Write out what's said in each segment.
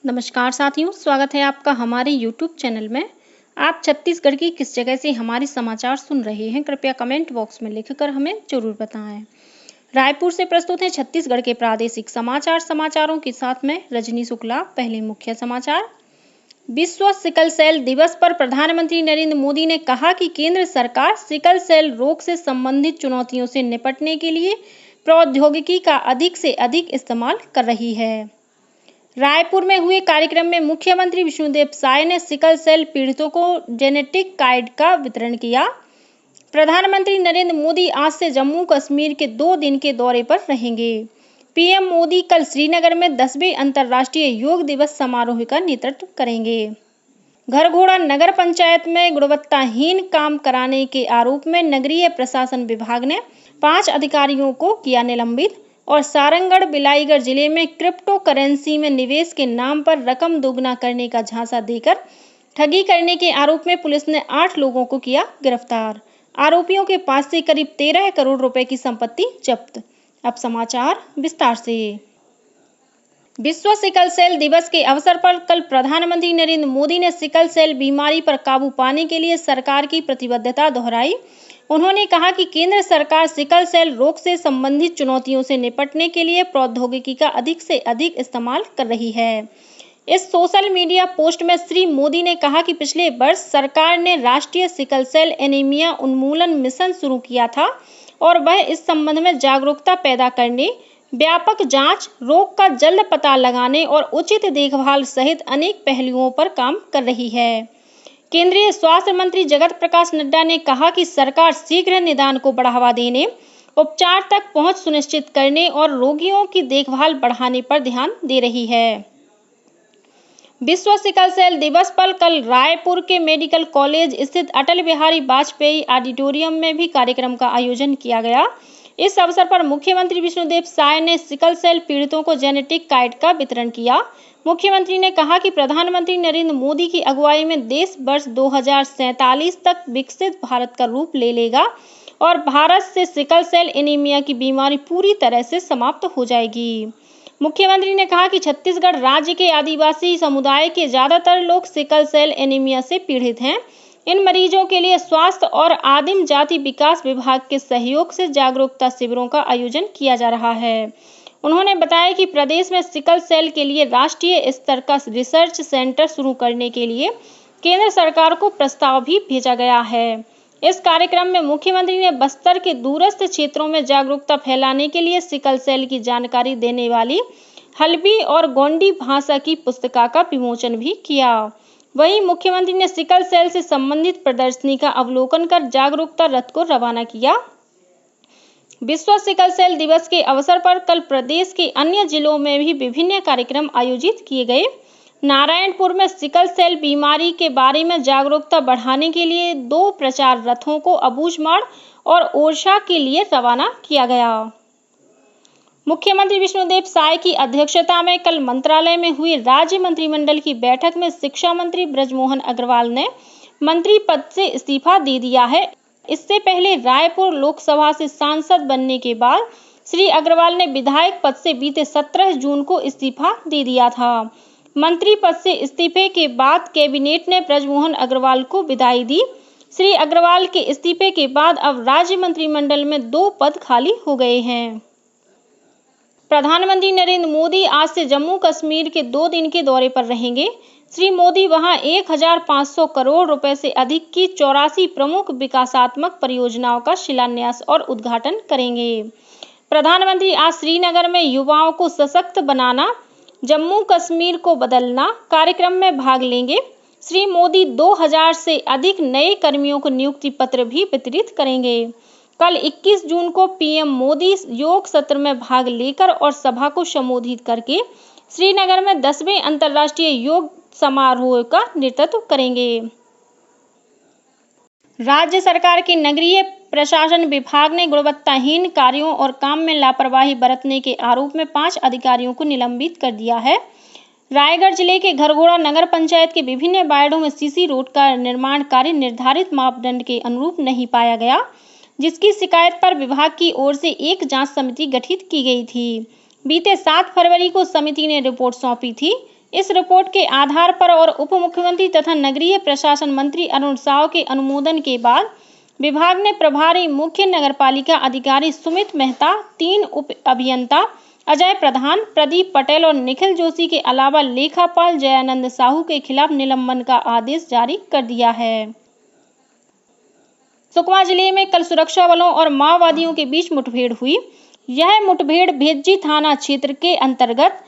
नमस्कार साथियों, स्वागत है आपका हमारे YouTube चैनल में। आप छत्तीसगढ़ की किस जगह से हमारे समाचार सुन रहे हैं, कृपया कमेंट बॉक्स में लिखकर हमें जरूर बताएं। रायपुर से प्रस्तुत है छत्तीसगढ़ के प्रादेशिक समाचारों के साथ में रजनी शुक्ला। पहले मुख्य समाचार। विश्व सिकल सेल दिवस पर प्रधानमंत्री नरेंद्र मोदी ने कहा कि केंद्र सरकार सिकल सेल रोग से संबंधित चुनौतियों से निपटने के लिए प्रौद्योगिकी का अधिक से अधिक इस्तेमाल कर रही है। रायपुर में हुए कार्यक्रम में मुख्यमंत्री विष्णुदेव साय ने सिकल सेल पीड़ितों को जेनेटिक कार्ड का वितरण किया। प्रधानमंत्री नरेंद्र मोदी आज से जम्मू कश्मीर के 2 दिन के दौरे पर रहेंगे। पीएम मोदी कल श्रीनगर में 10वें अंतर्राष्ट्रीय योग दिवस समारोह का नेतृत्व करेंगे। घरघोड़ा नगर पंचायत में गुणवत्ताहीन काम कराने के आरोप में नगरीय प्रशासन विभाग ने 5 अधिकारियों को किया निलंबित और सारंगढ़ बिलाईगढ़ जिले में क्रिप्टो करेंसी में निवेश के नाम पर रकम दोगुना करने का झांसा देकर ठगी करने के आरोप में पुलिस ने 8 लोगों को किया गिरफ्तार। आरोपियों के पास से करीब 13 करोड़ रुपए की संपत्ति जब्त। अब समाचार विस्तार से। विश्व सिकल सेल दिवस के अवसर पर कल प्रधानमंत्री नरेंद्र मोदी ने सिकल सेल बीमारी पर काबू पाने के लिए सरकार की प्रतिबद्धता दोहराई। उन्होंने कहा कि केंद्र सरकार सिकल सेल रोग से संबंधित चुनौतियों से निपटने के लिए प्रौद्योगिकी का अधिक से अधिक इस्तेमाल कर रही है। इस सोशल मीडिया पोस्ट में श्री मोदी ने कहा कि पिछले वर्ष सरकार ने राष्ट्रीय सिकल सेल एनीमिया उन्मूलन मिशन शुरू किया था और वह इस संबंध में जागरूकता पैदा करने, व्यापक जांच, रोग का जल्द पता लगाने और उचित देखभाल सहित अनेक पहलुओं पर काम कर रही है। केंद्रीय स्वास्थ्य मंत्री जगत प्रकाश नड्डा ने कहा कि सरकार शीघ्र निदान को बढ़ावा देने, उपचार तक पहुंच सुनिश्चित करने और रोगियों की देखभाल बढ़ाने पर ध्यान दे रही है। विश्व सिकल सेल दिवस पर कल रायपुर के मेडिकल कॉलेज स्थित अटल बिहारी वाजपेयी ऑडिटोरियम में भी कार्यक्रम का आयोजन किया गया। इस अवसर पर मुख्यमंत्री विष्णुदेव साय ने सिकल सेल पीड़ितों को जेनेटिक कार्ड का वितरण किया। मुख्यमंत्री ने कहा कि प्रधानमंत्री नरेंद्र मोदी की अगुवाई में देश वर्ष 2047 तक विकसित भारत का रूप ले लेगा और भारत से सिकल सेल एनीमिया की बीमारी पूरी तरह से समाप्त हो जाएगी। मुख्यमंत्री ने कहा कि छत्तीसगढ़ राज्य के आदिवासी समुदाय के ज्यादातर लोग सिकल सेल एनीमिया से पीड़ित हैं। इन मरीजों के लिए स्वास्थ्य और आदिम जाति विकास विभाग के सहयोग से जागरूकता शिविरों का आयोजन किया जा रहा है। उन्होंने बताया कि प्रदेश में सिकल सेल के लिए राष्ट्रीय स्तर का रिसर्च सेंटर शुरू करने के लिए केंद्र सरकार को प्रस्ताव भी भेजा गया है। इस कार्यक्रम में मुख्यमंत्री ने बस्तर के दूरस्थ क्षेत्रों में जागरूकता फैलाने के लिए सिकल सेल की जानकारी देने वाली हल्बी और गोंडी भाषा की पुस्तिका का विमोचन भी किया। वहीं मुख्यमंत्री ने सिकल सेल से संबंधित प्रदर्शनी का अवलोकन कर जागरूकता रथ को रवाना किया। विश्व सिकल सेल दिवस के अवसर पर कल प्रदेश के अन्य जिलों में भी विभिन्न कार्यक्रम आयोजित किए गए। नारायणपुर में सिकल सेल बीमारी के बारे में जागरूकता बढ़ाने के लिए 2 प्रचार रथों को अबूझमाड़ और ओरछा के लिए रवाना किया गया। मुख्यमंत्री विष्णुदेव साय की अध्यक्षता में कल मंत्रालय में हुई राज्य मंत्रिमंडल की बैठक में शिक्षा मंत्री बृजमोहन अग्रवाल ने मंत्री पद से इस्तीफा दे दिया है। इससे पहले रायपुर लोकसभा से सांसद बनने के बाद श्री अग्रवाल ने विधायक पद से बीते 17 जून को इस्तीफा दे दिया था। मंत्री पद से इस्तीफे के बाद कैबिनेट ने बृजमोहन अग्रवाल को विदाई दी। श्री अग्रवाल के इस्तीफे के बाद अब राज्य मंत्रिमंडल में 2 पद खाली हो गए हैं। प्रधानमंत्री नरेंद्र मोदी आज से जम्मू कश्मीर के 2 दिन के दौरे पर रहेंगे। श्री मोदी वहां 1500 करोड़ रुपए से अधिक की 84 प्रमुख विकासात्मक परियोजनाओं का शिलान्यास और उद्घाटन करेंगे। प्रधानमंत्री आज श्रीनगर में युवाओं को सशक्त बनाना, जम्मू कश्मीर को बदलना कार्यक्रम में भाग लेंगे। श्री मोदी 2000 से अधिक नए कर्मियों को नियुक्ति पत्र भी वितरित करेंगे। कल 21 जून को पीएम मोदी योग सत्र में भाग लेकर और सभा को संबोधित करके श्रीनगर में 10वें अंतर्राष्ट्रीय योग समारोह का नेतृत्व करेंगे। राज्य सरकार के नगरीय प्रशासन विभाग ने गुणवत्ताहीन कार्यों और काम में लापरवाही बरतने के आरोप में 5 अधिकारियों को निलंबित कर दिया है। रायगढ़ जिले के घरघोड़ा नगर पंचायत के विभिन्न वार्डों में सीसी रोड का निर्माण कार्य निर्धारित मापदंड के अनुरूप नहीं पाया गया, जिसकी शिकायत पर विभाग की ओर से एक जांच समिति गठित की गई थी। बीते 7 फरवरी को समिति ने रिपोर्ट सौंपी थी। इस रिपोर्ट के आधार पर और उप मुख्यमंत्री तथा नगरीय प्रशासन मंत्री अरुण साव के अनुमोदन के बाद विभाग ने प्रभारी मुख्य नगरपालिका अधिकारी सुमित मेहता, 3 उप अभियंता अजय प्रधान, प्रदीप पटेल और निखिल जोशी के अलावा लेखापाल जयानंद साहू के खिलाफ निलंबन का आदेश जारी कर दिया है। सुकमा जिले में कल सुरक्षा बलों और माओवादियों के बीच मुठभेड़ हुई। यह मुठभेड़ भेज्जी थाना क्षेत्र के अंतर्गत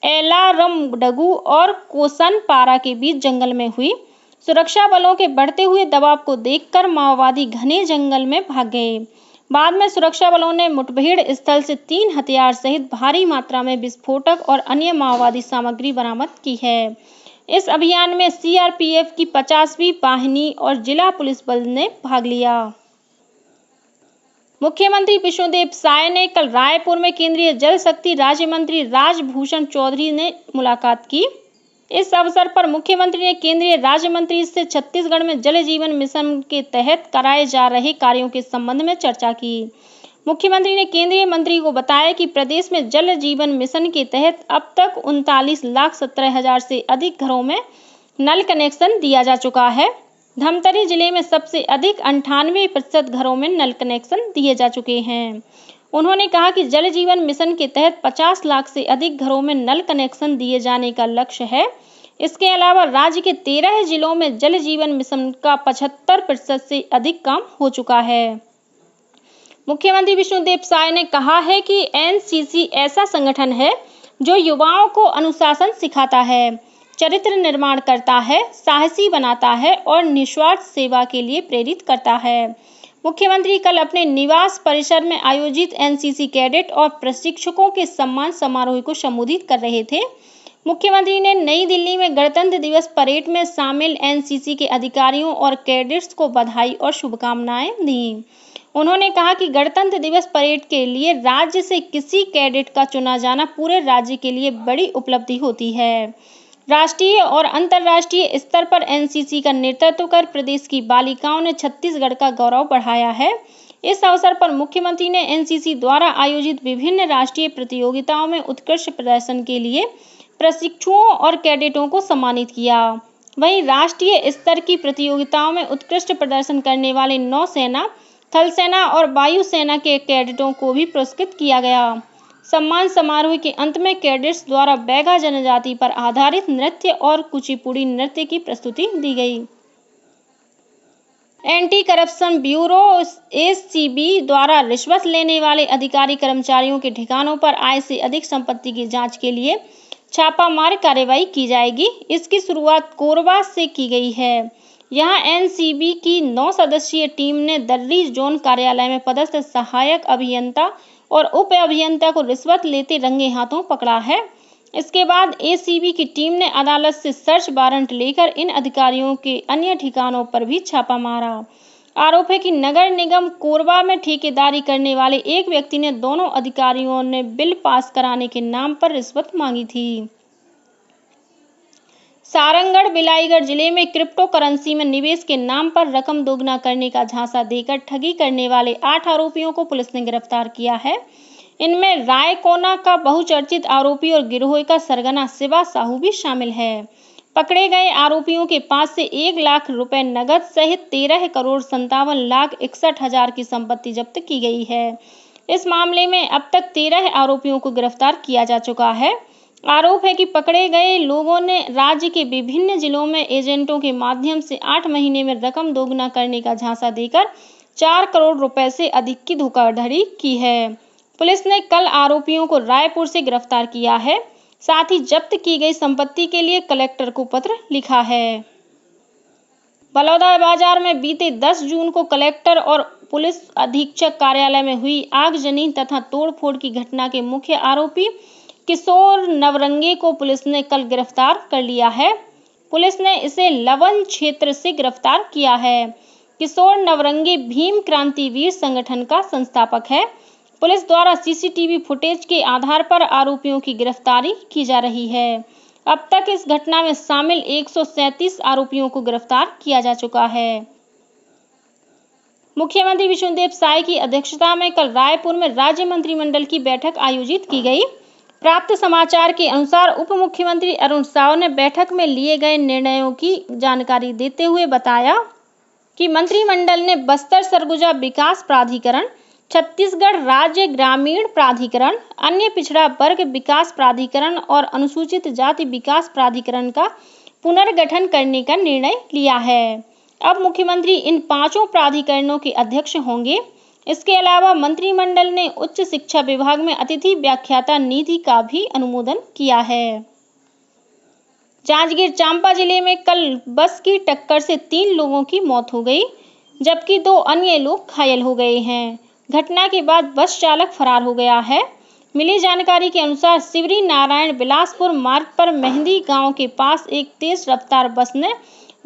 एलारमडगु और कोसनपारा के बीच जंगल में हुई। सुरक्षा बलों के बढ़ते हुए दबाव को देखकर माओवादी घने जंगल में भाग गए। बाद में सुरक्षा बलों ने मुठभेड़ स्थल से 3 हथियार सहित भारी मात्रा में विस्फोटक और अन्य माओवादी सामग्री बरामद की है। इस अभियान में सीआरपीएफ की 50वीं वाहिनी और जिला पुलिस बल ने भाग लिया। मुख्यमंत्री विष्णुदेव साय ने कल रायपुर में केंद्रीय जल शक्ति राज्य मंत्री राजभूषण चौधरी ने मुलाकात की। इस अवसर पर मुख्यमंत्री ने केंद्रीय राज्य मंत्री से छत्तीसगढ़ में जल जीवन मिशन के तहत कराए जा रहे कार्यों के संबंध में चर्चा की। मुख्यमंत्री ने केंद्रीय मंत्री को बताया कि प्रदेश में जल जीवन मिशन के तहत अब तक 39,17,000 से अधिक घरों में नल कनेक्शन दिया जा चुका है। धमतरी जिले में सबसे अधिक 98% घरों में नल कनेक्शन दिए जा चुके हैं। उन्होंने कहा कि जल जीवन मिशन के तहत 50 लाख से अधिक घरों में नल कनेक्शन दिए जाने का लक्ष्य है। इसके अलावा राज्य के 13 जिलों में जल जीवन मिशन का 75% से अधिक काम हो चुका है। मुख्यमंत्री विष्णुदेव साय ने कहा है कि एनसीसी ऐसा संगठन है जो युवाओं को अनुशासन सिखाता है, चरित्र निर्माण करता है, साहसी बनाता है और निस्वार्थ सेवा के लिए प्रेरित करता है। मुख्यमंत्री कल अपने निवास परिसर में आयोजित एनसीसी कैडेट और प्रशिक्षकों के सम्मान समारोह को संबोधित कर रहे थे। मुख्यमंत्री ने नई दिल्ली में गणतंत्र दिवस परेड में शामिल एनसीसी के अधिकारियों और कैडेट्स को बधाई और शुभकामनाएं दी। उन्होंने कहा कि गणतंत्र दिवस परेड के लिए राज्य से किसी कैडेट का चुना जाना पूरे राज्य के लिए बड़ी उपलब्धि होती है। राष्ट्रीय और अंतर्राष्ट्रीय स्तर पर एनसीसी का नेतृत्व कर प्रदेश की बालिकाओं ने छत्तीसगढ़ का गौरव बढ़ाया है। इस अवसर पर मुख्यमंत्री ने एनसीसी द्वारा आयोजित विभिन्न राष्ट्रीय प्रतियोगिताओं में उत्कृष्ट प्रदर्शन के लिए प्रशिक्षुओं और कैडेटों को सम्मानित किया। वहीं राष्ट्रीय स्तर की प्रतियोगिताओं में उत्कृष्ट प्रदर्शन करने वाले नौसेना, थल सेना और वायु सेना के कैडेटों को भी पुरस्कृत किया गया। सम्मान समारोह के अंत में कैडेट्स द्वारा बैगा जनजाति पर आधारित नृत्य और कुचिपुड़ी नृत्य की प्रस्तुति दी गई। एंटी करप्शन ब्यूरो एसीबी द्वारा रिश्वत लेने वाले अधिकारी कर्मचारियों के ठिकानों पर आय से अधिक संपत्ति की जांच के लिए छापामार कार्रवाई की जाएगी। इसकी शुरुआत कोरबा से की गई है। यहां एनसीबी की 9 सदस्यीय टीम ने दर्री जोन कार्यालय में पदस्थ सहायक अभियंता और उप अभियंता को रिश्वत लेते रंगे हाथों पकड़ा है। इसके बाद एसीबी की टीम ने अदालत से सर्च वारंट लेकर इन अधिकारियों के अन्य ठिकानों पर भी छापा मारा। आरोप है कि नगर निगम कोरबा में ठेकेदारी करने वाले एक व्यक्ति ने दोनों अधिकारियों ने बिल पास कराने के नाम पर रिश्वत मांगी थी। सारंगढ़ बिलाईगढ़ जिले में क्रिप्टो करेंसी में निवेश के नाम पर रकम दोगुना करने का झांसा देकर ठगी करने वाले 8 आरोपियों को पुलिस ने गिरफ्तार किया है। इनमें रायकोना का बहुचर्चित आरोपी और गिरोह का सरगना शिवा साहू भी शामिल है। पकड़े गए आरोपियों के पास से 1 लाख रुपए नगद सहित 13,57,61,000 की संपत्ति जब्त की गई है। इस मामले में अब तक 13 आरोपियों को गिरफ्तार किया जा चुका है। आरोप है कि पकड़े गए लोगों ने राज्य के विभिन्न जिलों में एजेंटों के माध्यम से 8 महीने में रकम दोगुना करने का झांसा देकर 4 करोड़ रुपए से अधिक की धोखाधड़ी की है। पुलिस ने कल आरोपियों को रायपुर से गिरफ्तार किया है। साथ ही जब्त की गई संपत्ति के लिए कलेक्टर को पत्र लिखा है। बलौदाबाजार में बीते 10 जून को कलेक्टर और पुलिस अधीक्षक कार्यालय में हुई आगजनी तथा तोड़फोड़ की घटना के मुख्य आरोपी किशोर नवरंगे को पुलिस ने कल गिरफ्तार कर लिया है। पुलिस ने इसे लवन क्षेत्र से गिरफ्तार किया है। किशोर नवरंगे भीम क्रांतिवीर संगठन का संस्थापक है। पुलिस द्वारा सीसीटीवी फुटेज के आधार पर आरोपियों की गिरफ्तारी की जा रही है। अब तक इस घटना में शामिल 137 आरोपियों को गिरफ्तार किया जा चुका है। मुख्यमंत्री विष्णुदेव साय की अध्यक्षता में कल रायपुर में राज्य मंत्रिमंडल की बैठक आयोजित की गई। प्राप्त समाचार के अनुसार उप मुख्यमंत्री अरुण साव ने बैठक में लिए गए निर्णयों की जानकारी देते हुए बताया कि मंत्रिमंडल ने बस्तर सरगुजा विकास प्राधिकरण, छत्तीसगढ़ राज्य ग्रामीण प्राधिकरण, अन्य पिछड़ा वर्ग विकास प्राधिकरण और अनुसूचित जाति विकास प्राधिकरण का पुनर्गठन करने का निर्णय लिया है। अब मुख्यमंत्री इन पांचों प्राधिकरणों के अध्यक्ष होंगे। इसके अलावा मंत्रिमंडल ने उच्च शिक्षा विभाग में अतिथि व्याख्याता निधि का भी अनुमोदन किया है। जांजगीर चांपा जिले में कल बस की टक्कर से 3 लोगों की मौत हो गई, जबकि 2 अन्य लोग घायल हो गए हैं। घटना के बाद बस चालक फरार हो गया है। मिली जानकारी के अनुसार शिवरी नारायण बिलासपुर मार्ग पर मेहंदी गांव के पास एक तेज रफ्तार बस ने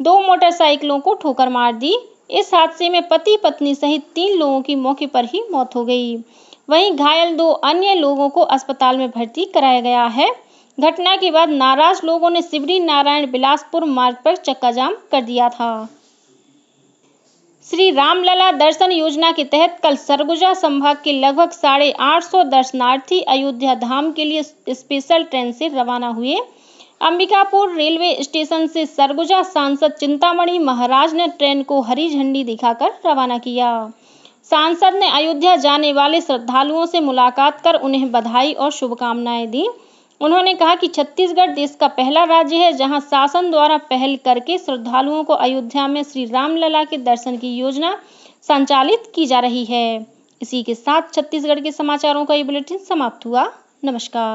2 मोटरसाइकिलों को ठोकर मार दी। इस हादसे में पति पत्नी सहित 3 लोगों की मौके पर ही मौत हो गई। वहीं घायल 2 अन्य लोगों को अस्पताल में भर्ती कराया गया है। घटना के बाद नाराज लोगों ने शिवरी नारायण बिलासपुर मार्ग पर चक्का जाम कर दिया था। श्री रामलला दर्शन योजना के तहत कल सरगुजा संभाग के लगभग 850 दर्शनार्थी अयोध्या धाम के लिए स्पेशल ट्रेन से रवाना हुए। अंबिकापुर रेलवे स्टेशन से सरगुजा सांसद चिंतामणि महाराज ने ट्रेन को हरी झंडी दिखाकर रवाना किया। सांसद ने अयोध्या जाने वाले श्रद्धालुओं से मुलाकात कर उन्हें बधाई और शुभकामनाएं दी। उन्होंने कहा कि छत्तीसगढ़ देश का पहला राज्य है जहां शासन द्वारा पहल करके श्रद्धालुओं को अयोध्या में श्री रामलला के दर्शन की योजना संचालित की जा रही है। इसी के साथ छत्तीसगढ़ के समाचारों का ये बुलेटिन समाप्त हुआ। नमस्कार।